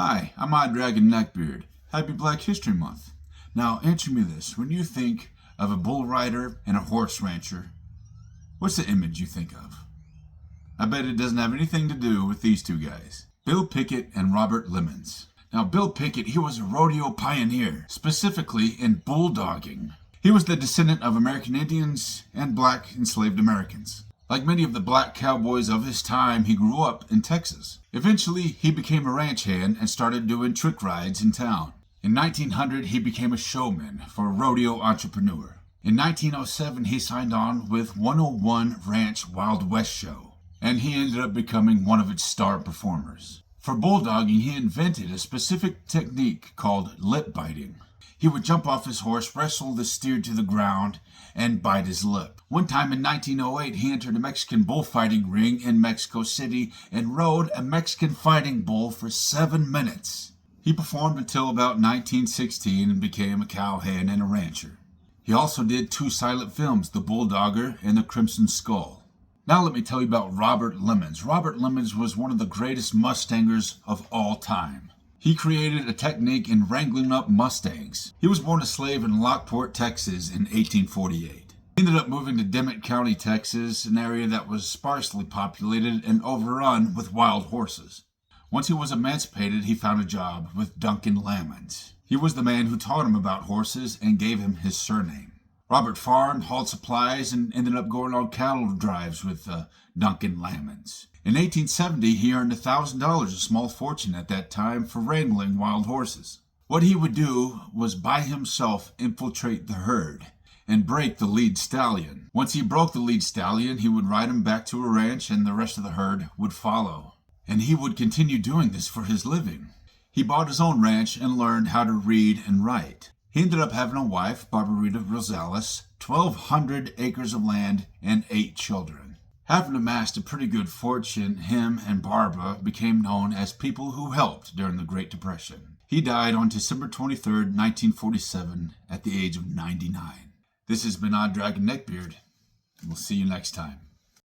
Hi, I'm Odd Dragon Neckbeard. Happy Black History Month. Now, answer me this. When you think of a bull rider and a horse rancher, what's the image you think of? I bet it doesn't have anything to do with these two guys. Bill Pickett and Robert Lemmons. Now, Bill Pickett, he was a rodeo pioneer, specifically in bulldogging. He was the descendant of American Indians and black enslaved Americans. Like many of the black cowboys of his time, he grew up in Texas. Eventually, he became a ranch hand and started doing trick rides in town. In 1900, he became a showman for a rodeo entrepreneur. In 1907, he signed on with 101 Ranch Wild West Show, and he ended up becoming one of its star performers. For bulldogging, he invented a specific technique called lip biting. He would jump off his horse, wrestle the steer to the ground, and bite his lip. One time in 1908, he entered a Mexican bullfighting ring in Mexico City and rode a Mexican fighting bull for 7 minutes. He performed until about 1916 and became a cowhand and a rancher. He also did 2 silent films, The Bulldogger and The Crimson Skull. Now let me tell you about Robert Lemmons. Robert Lemmons was one of the greatest Mustangers of all time. He created a technique in wrangling up Mustangs. He was born a slave in Lockport, Texas in 1848. He ended up moving to Dimmitt County, Texas, an area that was sparsely populated and overrun with wild horses. Once he was emancipated, he found a job with Duncan Lemmons. He was the man who taught him about horses and gave him his surname. Robert farmed, hauled supplies, and ended up going on cattle drives with Duncan Lemmons. In 1870, he earned $1,000, a small fortune at that time, for wrangling wild horses. What he would do was by himself infiltrate the herd and break the lead stallion. Once he broke the lead stallion, he would ride him back to a ranch and the rest of the herd would follow. And he would continue doing this for his living. He bought his own ranch and learned how to read and write. He ended up having a wife, Barbarita Rosales, 1,200 acres of land, and 8 children. Having amassed a pretty good fortune, him and Barbara became known as people who helped during the Great Depression. He died on December 23, 1947, at the age of 99. This has been Odd Dragon Neckbeard, and we'll see you next time.